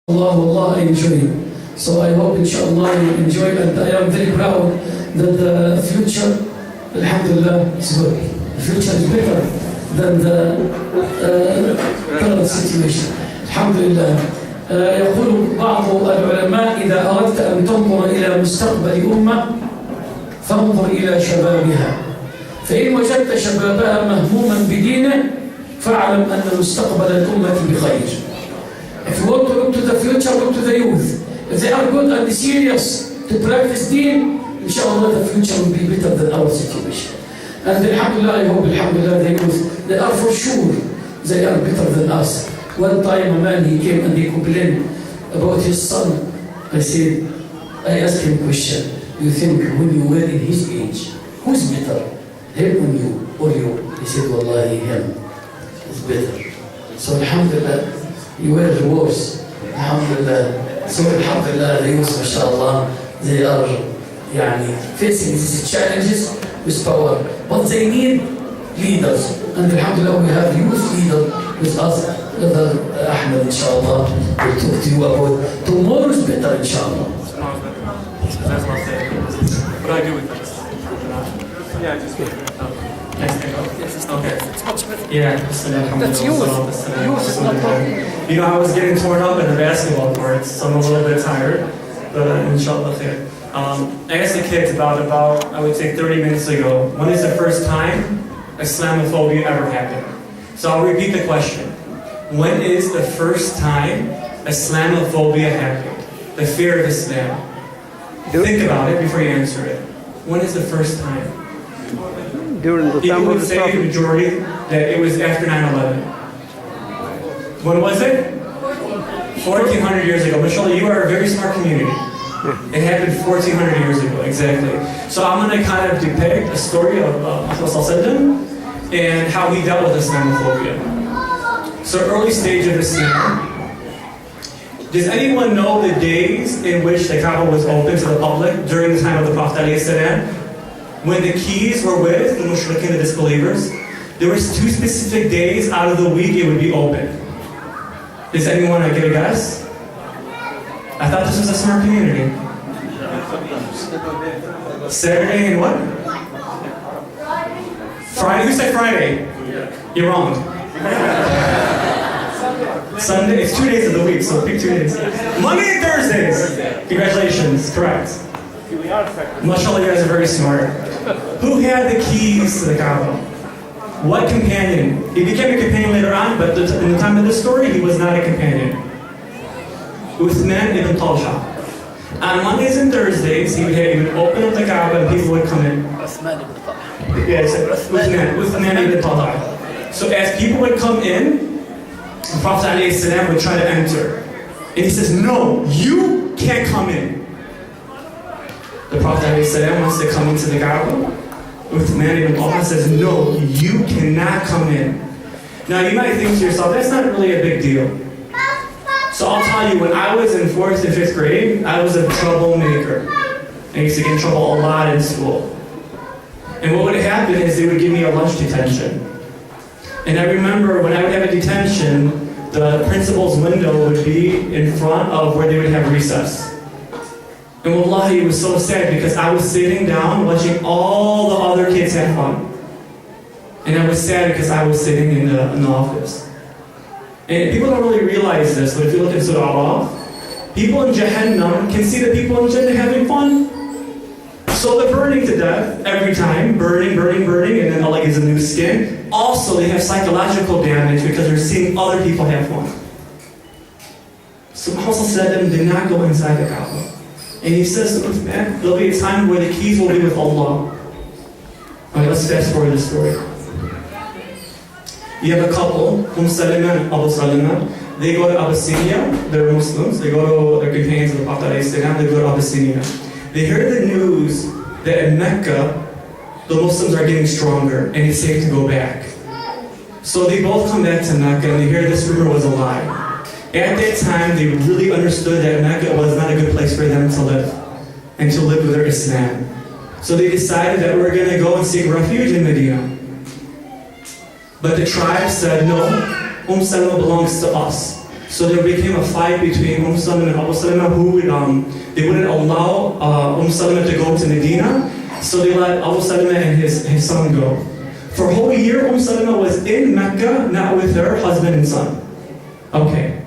Allah, I enjoy. So I hope inshallah you enjoy, and I am very proud that the future, alhamdulillah, is good. The future is better than the current situation. Alhamdulillah. يقول بعض العلماء إذا أردت أن تنظر إلى مستقبل أمة فانظر إلى شبابها، فإن وجدت شبابها مهموما بدينه فاعلم أن مستقبل الأمة بخير. If you want to look to the future, look to the youth. If they are good and serious to practice deen, inshallah the future will be better than our situation. And alhamdulillah, I hope alhamdulillah the youth, they are for sure, they are better than us. One time a man, he came and he complained about his son. I asked him a question. You think when you were in his age, who's better? Him or you? He said, wallahi, him is better. So alhamdulillah, you were worse. Alhamdulillah. So alhamdulillah, the youth, mashallah, they are facing these challenges with power. But they need leaders. And alhamdulillah, we have youth leader with us. Brother Ahmad, inshallah, will talk to you about tomorrow's better, inshallah. That's what I said. What do I do with this? Yeah, just next thing up. Okay. Yeah, that's youth. You know, I was getting torn up in the basketball court, so I'm a little bit tired, but inshallah khair. I asked the kids about, I would say 30 minutes ago, when is the first time Islamophobia ever happened? So I'll repeat the question. When is the first time Islamophobia happened? The fear of Islam. Think about it before you answer it. When is the first time? During the People time of would the say the Prophet. majority that it was after 9/11. When was it? 1400 years ago. Mashallah, you are a very smart community. It happened 1400 years ago, exactly. So I'm going to kind of depict a story of Mustafa and how he dealt with Islamophobia. So early stage of Islam. Does anyone know the days in which the Kaaba was open to the public during the time of the Prophet ﷺ? When the keys were with the mushrikeen, the disbelievers? There was 2 specific days out of the week it would be open. Does anyone get a guess? I thought this was a smart community. Saturday and what? Friday? Who said Friday? You're wrong. Sunday, it's 2 days of the week, so pick 2 days. Monday and Thursdays! Congratulations, correct. Mashallah, you guys are very smart. Who had the keys to the Kaaba? What companion? He became a companion later on, but in the time of this story, he was not a companion. Uthman ibn Talha. On Mondays and Thursdays, he would open up the Kaaba and people would come in. Yes, Uthman ibn Talha. So as people would come in, the Prophet ﷺ would try to enter. And he says, no, you can't come in. The Prophet ﷺ wants to come into the Kaaba. Uthman ibn Talha says, no, you cannot come in. Now you might think to yourself, that's not really a big deal. So I'll tell you, when I was in 4th and 5th grade, I was a troublemaker. I used to get in trouble a lot in school. And what would happen is they would give me a lunch detention. And I remember when I would have a detention, the principal's window would be in front of where they would have recess. And wallahi, it was so sad because I was sitting down watching all the other kids have fun. And I was sad because I was sitting in the office. And people don't really realize this, but if you look at Surah Al-Araf, people in Jahannam can see the people in Jannah having fun. So they're burning to death every time, burning, and then Allah gives them new skin. Also, they have psychological damage because they're seeing other people have fun. So Muhammad said, do not go inside the Kaaba. And he says to Uthman, there'll be a time where the keys will be with Allah. Alright, let's fast forward this story. You have a couple, Salima and Abu Salima. They go to Abyssinia, they're Muslims. They go to their companions of the Prophet ﷺ, they go to Abyssinia. They hear the news that in Mecca, the Muslims are getting stronger and it's safe to go back. So they both come back to Mecca and they hear this rumor was a lie. At that time, they really understood that Mecca was not a good place for them to live and to live with their Islam. So they decided that we're going to go and seek refuge in Medina. But the tribe said, no, Salama belongs to us. So there became a fight between Salama and Abu Salama they wouldn't allow Salama to go to Medina, so they let Abu Salama and his son go. For a whole year, Salama was in Mecca, not with her husband and son. Okay.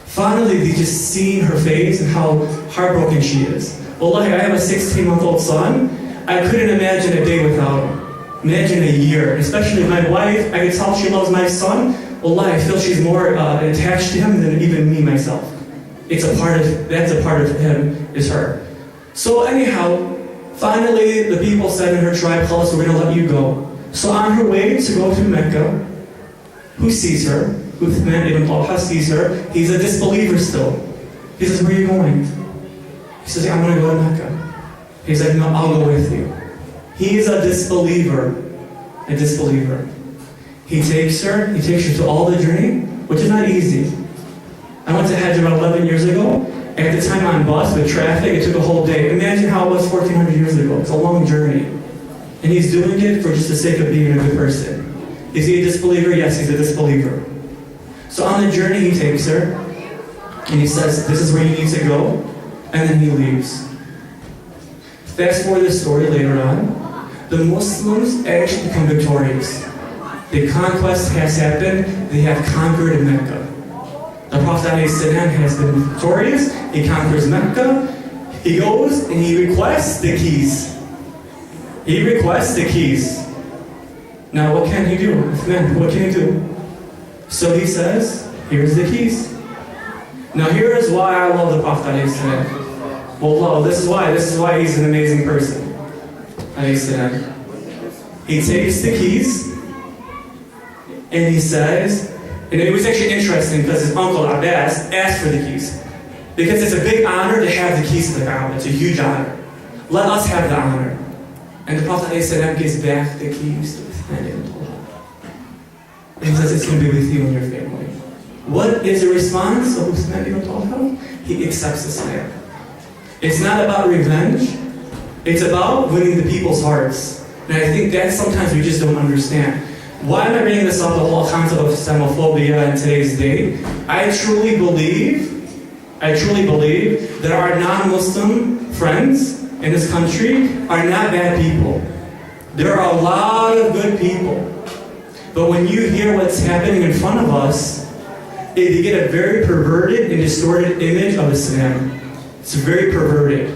Finally, they just seen her face and how heartbroken she is. Wallahi, I have a 16-month-old son. I couldn't imagine a day without him. Imagine a year. Especially my wife, I can tell she loves my son. Wallahi, I feel she's more attached to him than even me myself. That's a part of him, is her. So anyhow, finally the people said in her tribe, "Khalas, we're going to let you go." So on her way to go to Mecca, who sees her? Uthman ibn Talha sees her. He's a disbeliever still. He says, "Where are you going?" He says, "I'm going to go to Mecca." He's like, "No, I'll go with you." He's a disbeliever. A disbeliever. He takes her to all the journey, which is not easy. I went to Hajj about 11 years ago. At the time on bus with traffic, it took a whole day. Imagine how it was 1,400 years ago. It's a long journey. And he's doing it for just the sake of being a good person. Is he a disbeliever? Yes, he's a disbeliever. So on the journey, he takes her, and he says, "This is where you need to go," and then he leaves. Fast forward the story later on, the Muslims actually become victorious. The conquest has happened, they have conquered Mecca. The Prophet ﷺ has been victorious, he conquers Mecca, he goes and he requests the keys. He requests the keys. Now what can he do? Man, what can he do? So he says, "Here's the keys." Now here is why I love the Prophet ﷺ. Well, this is why he's an amazing person. He takes the keys and he says, and it was actually interesting because his uncle Abbas asked for the keys. Because it's a big honor to have the keys to the Kaaba. It's a huge honor. Let us have the honor. And the Prophet ﷺ gives back the keys to Uthman ibn Talha. And he says, "It's going to be with you and your family." What is the response of Uthman ibn Talha? He accepts Islam. It's not about revenge. It's about winning the people's hearts. And I think that sometimes we just don't understand. Why am I bringing this up, the whole concept of Islamophobia in today's day? I truly believe that our non-Muslim friends in this country are not bad people. There are a lot of good people. But when you hear what's happening in front of us, they get a very perverted and distorted image of Islam. It's very perverted.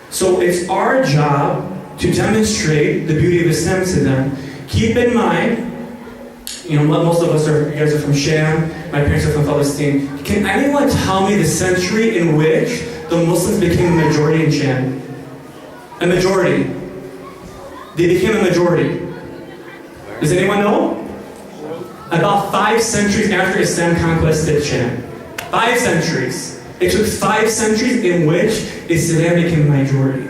So it's our job to demonstrate the beauty of Islam to them. Keep in mind, most of us you guys are from Sham, my parents are from Palestine. Can anyone tell me the century in which the Muslims became a majority in Sham? A majority. They became a majority. Does anyone know? About 5 centuries after Islam conquested Sham. 5 centuries. It took 5 centuries in which Islam became a majority.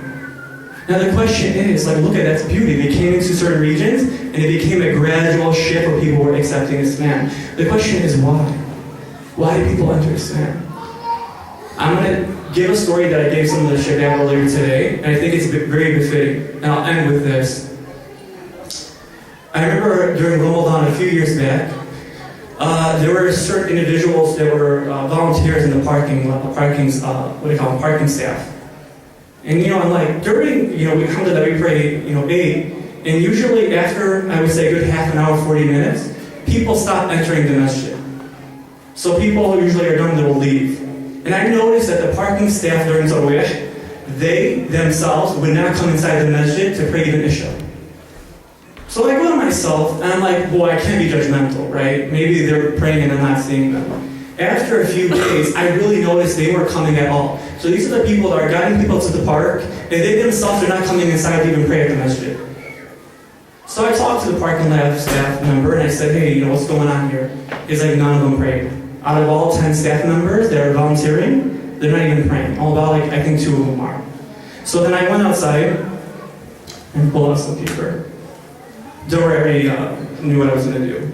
Now the question is, look at that beauty. They came into certain regions, and it became a gradual shift where people were accepting Islam. The question is why? Why did people enter Islam? I'm going to give a story that I gave some of the Shabab earlier today, and I think it's very befitting, and I'll end with this. I remember during Ramadan a few years back, there were certain individuals that were volunteers in the parking staff. And I'm like, during, we come to that, we pray, 8, and usually after, I would say, a good half an hour, 40 minutes, people stop entering the masjid. So people who usually are done, they will leave. And I noticed that the parking staff during Tarawih, they themselves would not come inside the masjid to pray even Isha. So I go to myself, and I'm like, well, I can't be judgmental, right? Maybe they're praying and I'm not seeing them. After a few days, I really noticed they weren't coming at all. So these are the people that are guiding people to the park, and they themselves are not coming inside to even pray at the masjid. So I talked to the parking lot staff member, and I said, hey, what's going on here? He's like, none of them prayed. Out of all 10 staff members that are volunteering, they're not even praying. All about, I think 2 of them are. So then I went outside and pulled out some paper. They already knew what I was going to do.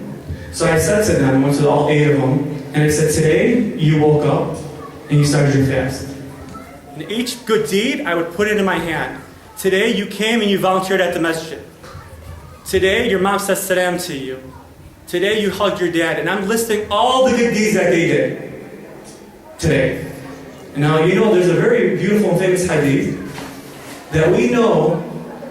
So I said to them, I went to all 8 of them, and I said, today you woke up and you started your fast. And each good deed, I would put it in my hand. Today you came and you volunteered at the masjid. Today your mom says salam to you. Today you hugged your dad. And I'm listing all the good deeds that they did. today. Now, you know there's a very beautiful and famous hadith that we know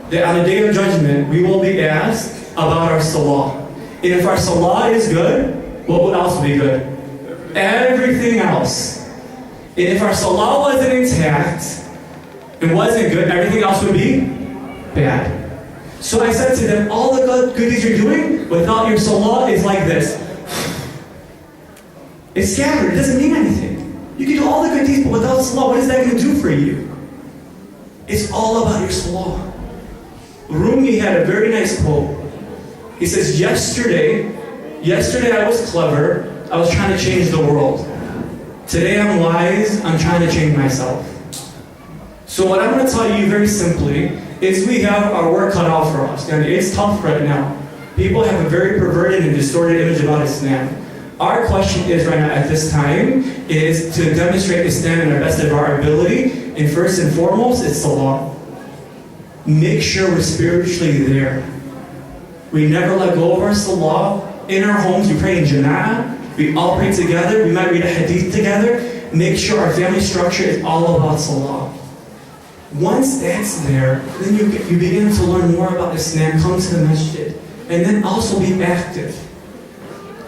that on the day of judgment, we will be asked about our salah. And if our salah is good, what would else be good? Everything else. And if our salah wasn't intact, it wasn't good, everything else would be bad. So I said to them, all the good deeds you're doing without your salah is like this. It's scattered, it doesn't mean anything. You can do all the good deeds, but without salah, what is that going to do for you? It's all about your salah. Rumi had a very nice quote. He says, yesterday I was clever, I was trying to change the world. Today I'm wise, I'm trying to change myself. So what I'm going to tell you very simply is we have our work cut out for us. And it's tough right now. People have a very perverted and distorted image about Islam. Our question is right now at this time is to demonstrate Islam in the best of our ability. And first and foremost, it's salah. Make sure we're spiritually there. We never let go of our salah. In our homes, we pray in jama'ah. We all pray together. We might read a hadith together. Make sure our family structure is all about salah. Once that's there, then you begin to learn more about Islam, come to the masjid, and then also be active.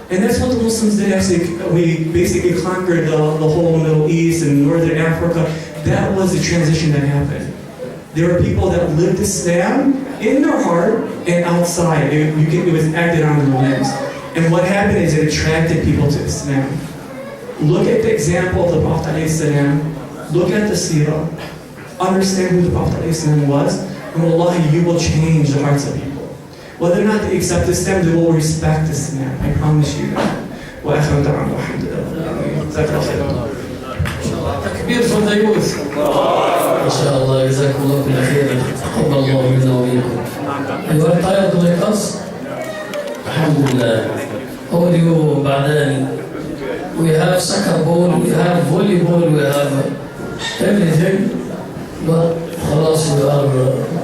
And that's what the Muslims did after we basically conquered the whole Middle East and Northern Africa. That was the transition that happened. There were people that lived Islam in their heart and outside. It was acted on in the limbs. And what happened is it attracted people to Islam. Look at the example of the Prophet ﷺ. Look at the seerah. Understand who the Prophet ﷺ was. And wallahi, you will change the hearts of people. Whether or not they accept Islam, they will respect Islam. I promise you that. وآخر دعوانا الحمد لله. جزاك الله خير. تكبير for the youth. ما شاء الله, جزاكم الله كل خير. تقبل الله منا ومنكم. You are tired like us? Alhamdulillah. How are you, Badani? We have soccer ball, we have volleyball, we have everything. But خلاص we are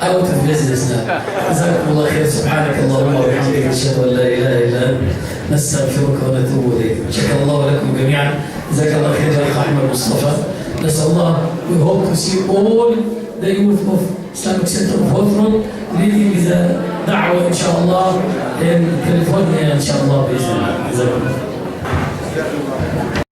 out of business now. جزاكم الله خير. سبحانك اللهم وبحمدك أشهد أن لا إله إلا أنت نستغفرك ونتوب إليك. شكر الله لكم جميعا. جزاك الله خير يا أخ أحمد مصطفى. نسأل الله, we hope to see all the youth of Islamic Center of Hawthorne leading the da'wah إن شاء الله in California إن شاء الله بإذن الله. جزاكم الله.